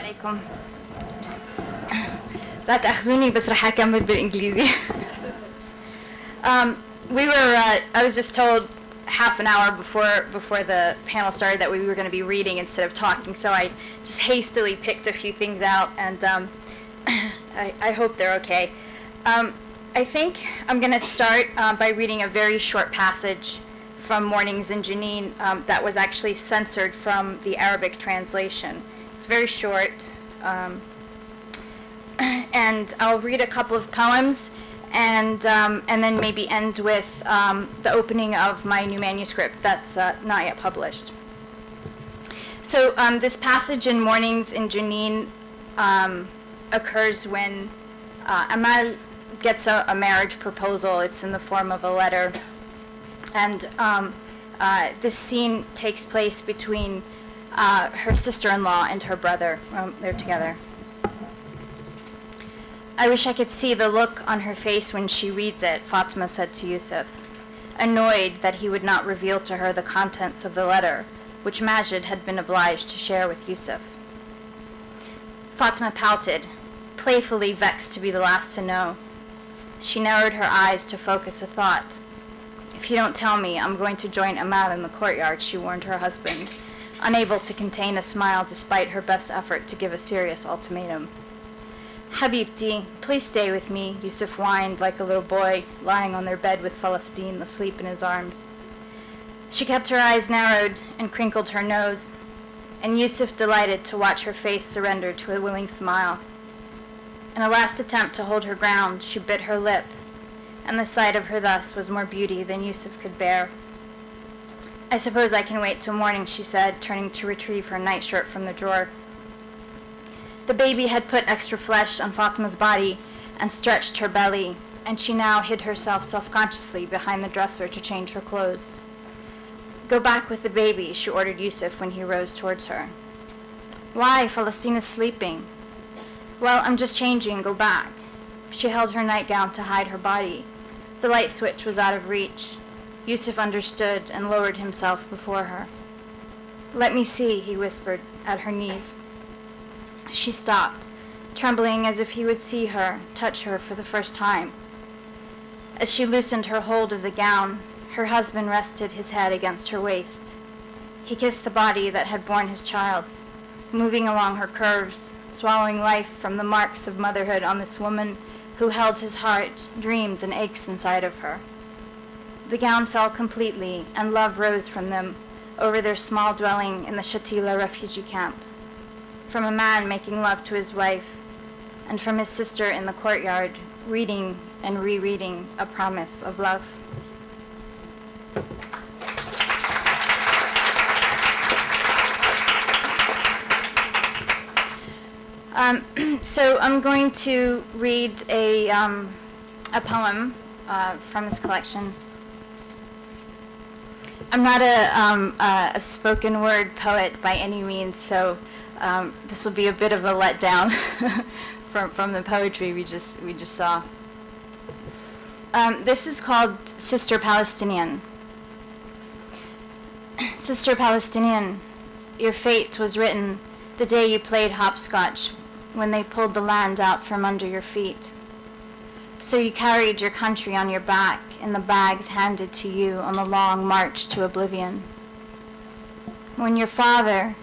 عليكم. لا تأخذوني بس رح أكمل بالإنجليزي. I was just told half an hour before the panel started that we were going to be reading instead of talking, so I just hastily picked a few things out, and I hope they're okay. I think I'm going to start by reading a very short passage from Mornings in Jenin that was actually censored from the Arabic translation. It's very short, and I'll read a couple of poems, and then maybe end with the opening of my new manuscript that's not yet published. So this passage in Mornings in Jenin occurs when Amal gets a marriage proposal. It's in the form of a letter, and this scene takes place between her sister-in-law and her brother. They're together. I wish I could see the look on her face when she reads it, Fatima said to Yusuf, annoyed that he would not reveal to her the contents of the letter, which Majid had been obliged to share with Yusuf. Fatima pouted, playfully vexed to be the last to know. She narrowed her eyes to focus a thought. If you don't tell me, I'm going to join Amal in the courtyard, she warned her husband, unable to contain a smile despite her best effort to give a serious ultimatum. Habibti, please stay with me, Yusuf whined like a little boy lying on their bed with Palestine asleep in his arms. She kept her eyes narrowed and crinkled her nose, and Yusuf delighted to watch her face surrender to a willing smile. In a last attempt to hold her ground, she bit her lip, and the sight of her thus was more beauty than Yusuf could bear. I suppose I can wait till morning, she said, turning to retrieve her nightshirt from the drawer. The baby had put extra flesh on Fatima's body and stretched her belly, and she now hid herself self-consciously behind the dresser to change her clothes. Go back with the baby, she ordered Yusuf when he rose towards her. Why? Palestine is sleeping. Well, I'm just changing. Go back. She held her nightgown to hide her body. The light switch was out of reach. Yusuf understood and lowered himself before her. Let me see, he whispered at her knees. She stopped, trembling as if he would see her, touch her for the first time. As she loosened her hold of the gown, her husband rested his head against her waist. He kissed the body that had borne his child, moving along her curves, swallowing life from the marks of motherhood on this woman who held his heart, dreams, and aches inside of her. The gown fell completely, and love rose from them over their small dwelling in the Shatila refugee camp. From a man making love to his wife, and from his sister in the courtyard, reading and rereading a promise of love. So I'm going to read a poem from his collection. I'm not a spoken word poet by any means, so this will be a bit of a letdown from the poetry we just saw. This is called Sister Palestinian. Sister Palestinian, your fate was written the day you played hopscotch when they pulled the land out from under your feet. So you carried your country on your back in the bags handed to you on the long march to oblivion. When your father,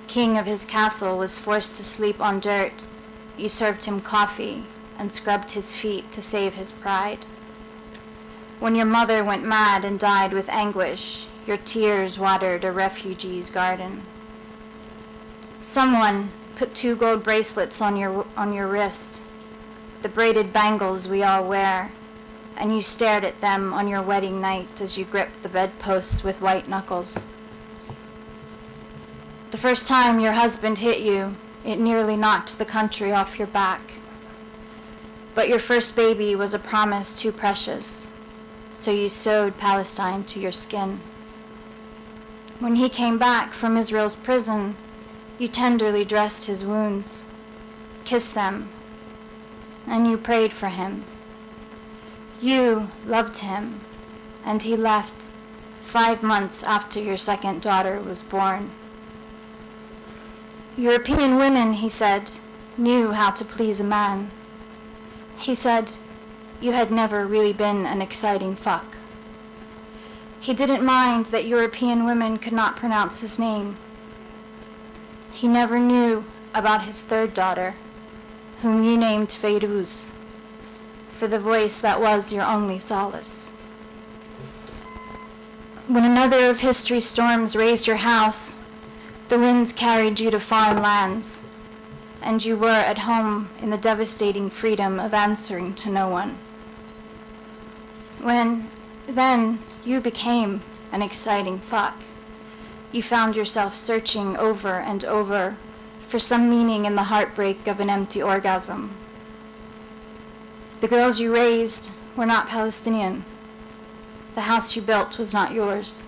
king of his castle, was forced to sleep on dirt, you served him coffee and scrubbed his feet to save his pride. When your mother went mad and died with anguish, your tears watered a refugee's garden. Someone put 2 gold bracelets on your wrist, the braided bangles we all wear, and you stared at them on your wedding night as you gripped the bedposts with white knuckles. The first time your husband hit you, it nearly knocked the country off your back. But your first baby was a promise too precious, so you sewed Palestine to your skin. When he came back from Israel's prison, you tenderly dressed his wounds, kissed them, and you prayed for him. You loved him, and he left 5 months after your second daughter was born. European women, he said, knew how to please a man. He said, you had never really been an exciting fuck. He didn't mind that European women could not pronounce his name. He never knew about his third daughter, whom you named Feiruz, for the voice that was your only solace. When another of history's storms razed your house, the winds carried you to foreign lands, and you were at home in the devastating freedom of answering to no one. Then you became an exciting fuck. You found yourself searching over and over for some meaning in the heartbreak of an empty orgasm. The girls you raised were not Palestinian. The house you built was not yours.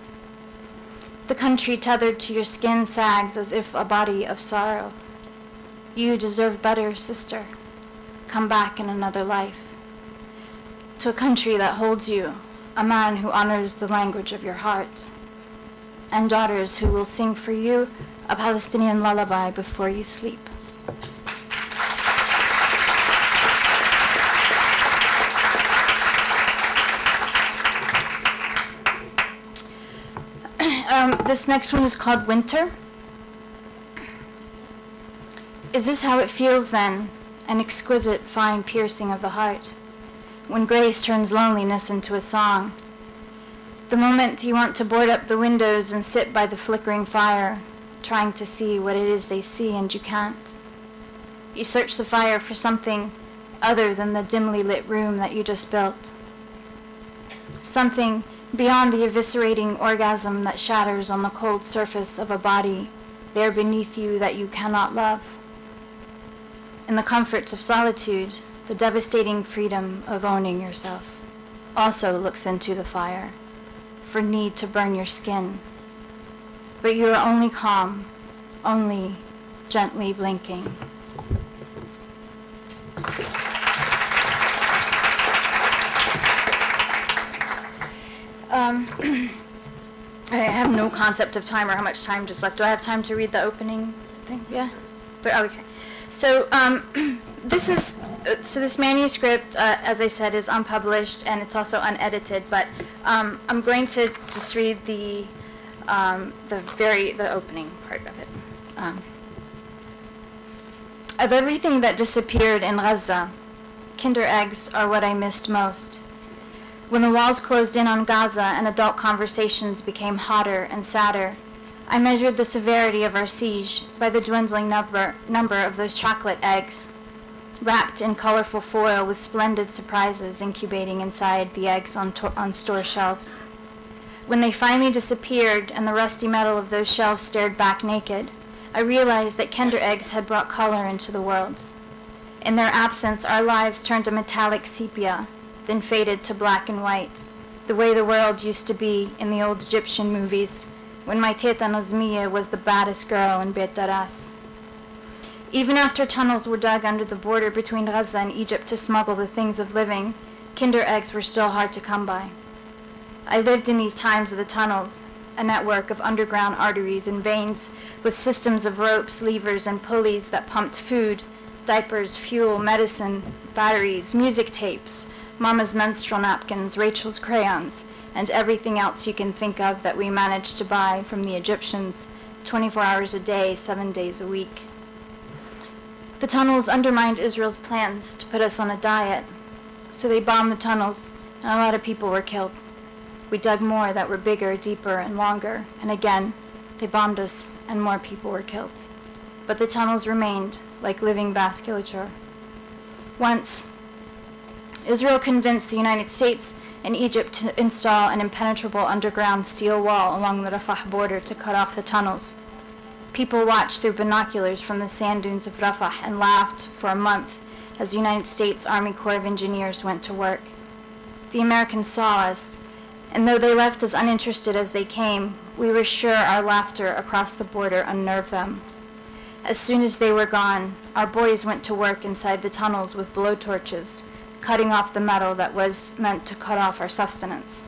The country tethered to your skin sags as if a body of sorrow. You deserve better, sister. Come back in another life. To a country that holds you, a man who honors the language of your heart, and daughters who will sing for you a Palestinian lullaby before you sleep. This next one is called Winter. Is this how it feels then, an exquisite fine piercing of the heart, when grace turns loneliness into a song? The moment you want to board up the windows and sit by the flickering fire, trying to see what it is they see and you can't. You search the fire for something other than the dimly lit room that you just built. Something beyond the eviscerating orgasm that shatters on the cold surface of a body there beneath you that you cannot love. In the comforts of solitude, the devastating freedom of owning yourself also looks into the fire for need to burn your skin. But you are only calm, only gently blinking. I have no concept of time or how much time just left. Do I have time to read the opening thing? Yeah? Okay. So this manuscript, as I said, is unpublished and it's also unedited, but I'm going to just read the opening part of it. Of everything that disappeared in Gaza, Kinder eggs are what I missed most. When the walls closed in on Gaza and adult conversations became hotter and sadder, I measured the severity of our siege by the dwindling number of those chocolate eggs, wrapped in colorful foil with splendid surprises incubating inside the eggs on store shelves. When they finally disappeared and the rusty metal of those shelves stared back naked, I realized that Kinder eggs had brought color into the world. In their absence, our lives turned a metallic sepia, then faded to black and white, the way the world used to be in the old Egyptian movies, when my teta Nazmiya was the baddest girl in Beit Daras. Even after tunnels were dug under the border between Gaza and Egypt to smuggle the things of living, Kinder eggs were still hard to come by. I lived in these times of the tunnels, a network of underground arteries and veins with systems of ropes, levers, and pulleys that pumped food, diapers, fuel, medicine, batteries, music tapes, Mama's menstrual napkins, Rachel's crayons, and everything else you can think of that we managed to buy from the Egyptians 24 hours a day, 7 days a week. The tunnels undermined Israel's plans to put us on a diet, so they bombed the tunnels, and a lot of people were killed. We dug more that were bigger, deeper, and longer, and again, they bombed us, and more people were killed. But the tunnels remained like living vasculature. Once, Israel convinced the United States and Egypt to install an impenetrable underground steel wall along the Rafah border to cut off the tunnels. People watched through binoculars from the sand dunes of Rafah and laughed for a month as the United States Army Corps of Engineers went to work. The Americans saw us, and though they left as uninterested as they came, we were sure our laughter across the border unnerved them. As soon as they were gone, our boys went to work inside the tunnels with blowtorches, cutting off the metal that was meant to cut off our sustenance.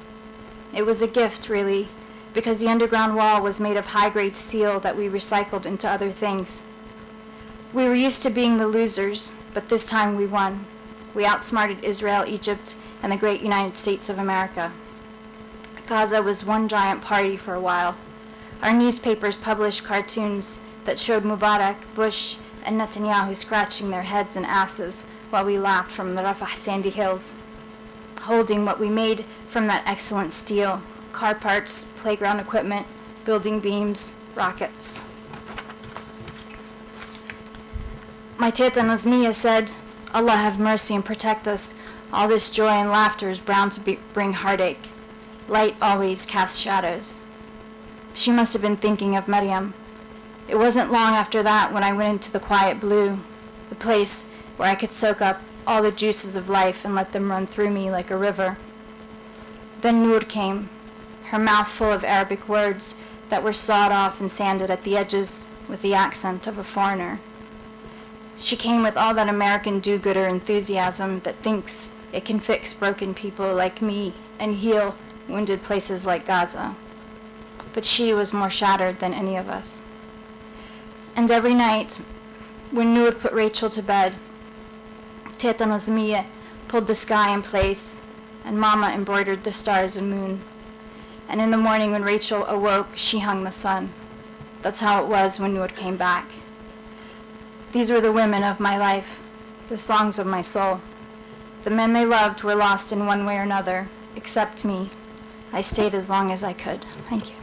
It was a gift, really, because the underground wall was made of high-grade steel that we recycled into other things. We were used to being the losers, but this time we won. We outsmarted Israel, Egypt, and the great United States of America. Gaza was one giant party for a while. Our newspapers published cartoons that showed Mubarak, Bush, and Netanyahu scratching their heads and asses while we laughed from the Rafah sandy hills, holding what we made from that excellent steel: car parts, playground equipment, building beams, rockets. My teta Nazmiya said, "Allah have mercy and protect us. All this joy and laughter is bound to bring heartache. Light always casts shadows." She must have been thinking of Maryam. It wasn't long after that when I went into the quiet blue, the place where I could soak up all the juices of life and let them run through me like a river. Then Noor came, her mouth full of Arabic words that were sawed off and sanded at the edges with the accent of a foreigner. She came with all that American do-gooder enthusiasm that thinks it can fix broken people like me and heal wounded places like Gaza. But she was more shattered than any of us. And every night, when Noor put Rachel to bed, Teta Nazmiya pulled the sky in place, and Mama embroidered the stars and moon. And in the morning when Rachel awoke, she hung the sun. That's how it was when Noor came back. These were the women of my life, the songs of my soul. The men they loved were lost in one way or another, except me. I stayed as long as I could. Thank you.